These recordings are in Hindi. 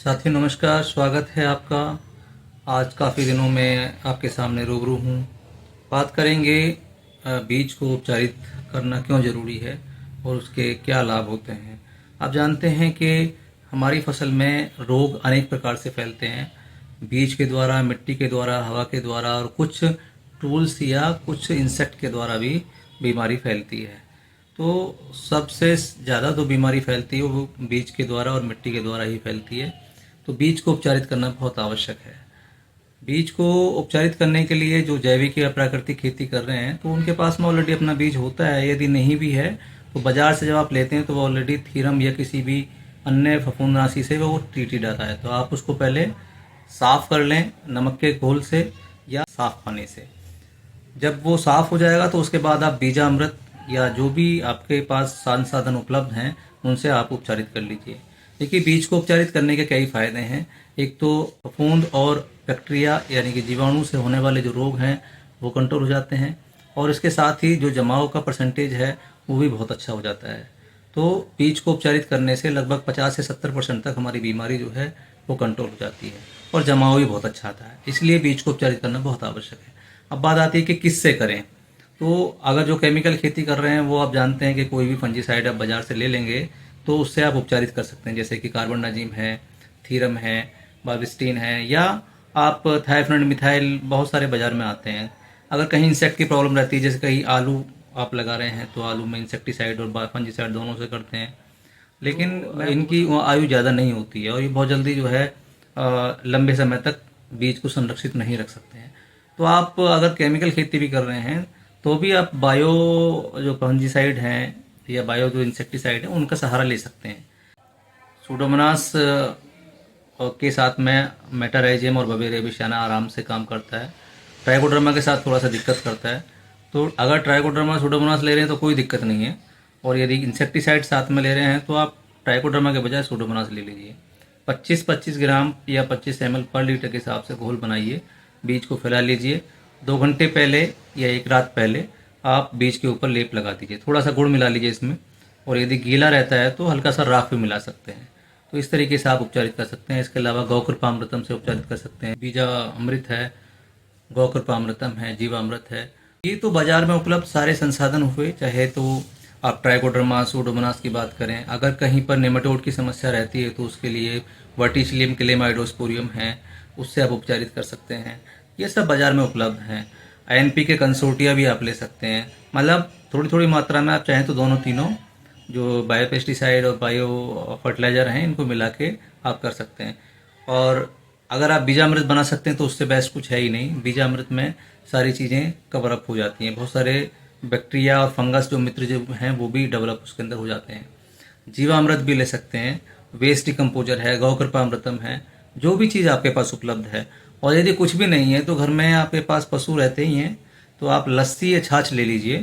साथियों नमस्कार, स्वागत है आपका। आज काफ़ी दिनों में आपके सामने रूबरू हूँ। बात करेंगे बीज को उपचारित करना क्यों ज़रूरी है और उसके क्या लाभ होते हैं। आप जानते हैं कि हमारी फसल में रोग अनेक प्रकार से फैलते हैं, बीज के द्वारा, मिट्टी के द्वारा, हवा के द्वारा और कुछ टूल्स या कुछ इंसेक्ट के द्वारा भी बीमारी फैलती है। तो सबसे ज़्यादा जो बीमारी फैलती है वो बीज के द्वारा और मिट्टी के द्वारा ही फैलती है। तो बीज को उपचारित करना बहुत आवश्यक है। बीज को उपचारित करने के लिए जो जैविक या प्राकृतिक खेती कर रहे हैं तो उनके पास में ऑलरेडी अपना बीज होता है। यदि नहीं भी है तो बाजार से जब आप लेते हैं तो वो ऑलरेडी थीरम या किसी भी अन्य फफूंदनाशी से वो ट्रीटेड आता है। तो आप उसको पहले साफ कर लें नमक के घोल से या साफ पानी से। जब वो साफ हो जाएगा तो उसके बाद आप बीजामृत या जो भी आपके पास संसाधन उपलब्ध हैं उनसे आप उपचारित कर लीजिए। देखिए, बीज को उपचारित करने के कई फायदे हैं। एक तो फफूंद और बैक्टीरिया यानी कि जीवाणु से होने वाले जो रोग हैं वो कंट्रोल हो जाते हैं और इसके साथ ही जो जमाव का परसेंटेज है वो भी बहुत अच्छा हो जाता है। तो बीज को उपचारित करने से लगभग 50 से 70% तक हमारी बीमारी जो है वो कंट्रोल हो जाती है और जमाव भी बहुत अच्छा आता है। इसलिए बीज को उपचारित करना बहुत आवश्यक है। अब बात आती है कि किससे करें। तो अगर जो केमिकल खेती कर रहे हैं वो आप जानते हैं कि कोई भी फंजीसाइड आप बाज़ार से ले लेंगे तो उससे आप उपचारित कर सकते हैं, जैसे कि कार्बनडाजिम है, थीरम है, बाविस्टीन है या आप थाइफ्लुड मिथाइल, बहुत सारे बाज़ार में आते हैं। अगर कहीं इंसेक्ट की प्रॉब्लम रहती है, जैसे कहीं आलू आप लगा रहे हैं तो आलू में इंसेक्टिसाइड और फंजीसाइड दोनों से करते हैं, लेकिन इनकी आयु ज़्यादा नहीं होती है और ये बहुत जल्दी जो है लंबे समय तक बीज को संरक्षित नहीं रख सकते हैं। तो आप अगर केमिकल खेती भी कर रहे हैं तो भी आप बायो जो फंजीसाइड हैं या बायो जो इंसेक्टिसाइड है उनका सहारा ले सकते हैं। सूडोमोनास के साथ में मेटाराइजियम और बवेरिया बिशियाना आराम से काम करता है। ट्राइकोडर्मा के साथ थोड़ा सा दिक्कत करता है। तो अगर ट्राइकोडर्मा सूडोमोनास ले रहे हैं तो कोई दिक्कत नहीं है, और यदि इंसेक्टिसाइड साथ में ले रहे हैं तो आप ट्राइकोडर्मा के बजाय सूडोमोनास ले लीजिए। 25-25 ग्राम या 25 ml पर लीटर के हिसाब से घोल बनाइए, बीज को फैला लीजिए। 2 घंटे पहले या 1 रात पहले आप बीज के ऊपर लेप लगा दीजिए। थोड़ा सा गुड़ मिला लीजिए इसमें, और यदि गीला रहता है तो हल्का सा राख भी मिला सकते हैं। तो इस तरीके से आप उपचारित कर सकते हैं। इसके अलावा गौकृपामृतम से उपचारित कर सकते हैं। बीजा अमृत है, गौकृपामृतम है, जीवामृत है। ये तो बाजार में उपलब्ध सारे संसाधन हुए। चाहे तो आप ट्राइकोडर्मा, सूडोमोनास की बात करें, अगर कहीं पर नेमाटोड की समस्या रहती है तो उसके लिए वर्टिसिलियम क्लेमाइडोस्पोरियम है, उससे आप उपचारित कर सकते हैं। ये सब बाजार में उपलब्ध हैं। NPK कंसोर्टिया भी आप ले सकते हैं। मतलब थोड़ी थोड़ी मात्रा में आप चाहें तो दोनों तीनों जो बायो पेस्टिसाइड और बायो फर्टिलाइज़र हैं इनको मिला के आप कर सकते हैं। और अगर आप बीजामृत बना सकते हैं तो उससे बेस्ट कुछ है ही नहीं। बीजामृत में सारी चीज़ें कवर अप हो जाती हैं, बहुत सारे बैक्टीरिया और फंगस जो मित्र जो हैं वो भी डेवलप उसके अंदर हो जाते हैं। जीवामृत भी ले सकते हैं, वेस्ट डिकम्पोजर है, गौकृपामृतम है, जो भी चीज़ आपके पास उपलब्ध है। और यदि कुछ भी नहीं है तो घर में आपके पास पशु रहते ही हैं तो आप लस्सी या छाछ ले लीजिए।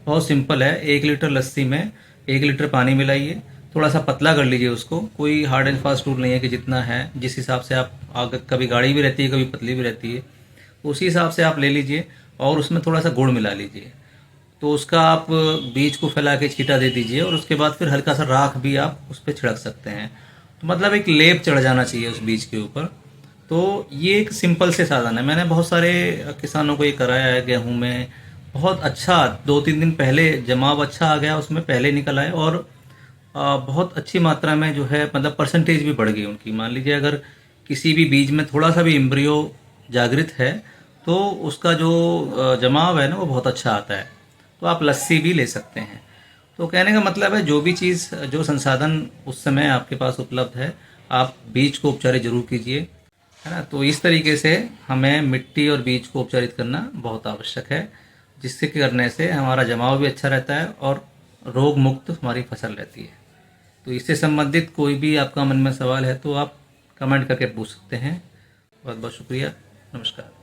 बहुत सिंपल है। 1 लीटर लस्सी में 1 लीटर पानी मिलाइए, थोड़ा सा पतला कर लीजिए उसको। कोई हार्ड एंड फास्ट रूल नहीं है कि जितना है, जिस हिसाब से आप आगे कभी गाढ़ी भी रहती है कभी पतली भी रहती है, उसी हिसाब से आप ले लीजिए और उसमें थोड़ा सा गुड़ मिला लीजिए। तो उसका आप बीज को फैला के छींटा दे दीजिए और उसके बाद फिर हल्का सा राख भी आप उस पर छिड़क सकते हैं। तो मतलब एक लेप चढ़ जाना चाहिए उस बीज के ऊपर। तो ये एक सिंपल से साधन है। मैंने बहुत सारे किसानों को ये कराया है। गेहूं में बहुत अच्छा 2-3 दिन पहले जमाव अच्छा आ गया, उसमें पहले निकल आए और बहुत अच्छी मात्रा में जो है मतलब परसेंटेज भी बढ़ गई उनकी। मान लीजिए अगर किसी भी बीज में थोड़ा सा भी एम्ब्रियो जागृत है तो उसका जो जमाव है ना वो बहुत अच्छा आता है। तो आप लस्सी भी ले सकते हैं। तो कहने का मतलब है जो भी चीज़, जो संसाधन उस समय आपके पास उपलब्ध है, आप बीज को उपचारित जरूर कीजिए, है ना। तो इस तरीके से हमें मिट्टी और बीज को उपचारित करना बहुत आवश्यक है, जिससे करने से हमारा जमाव भी अच्छा रहता है और रोग मुक्त हमारी फसल रहती है। तो इससे संबंधित कोई भी आपका मन में सवाल है तो आप कमेंट करके पूछ सकते हैं। बहुत बहुत शुक्रिया। नमस्कार।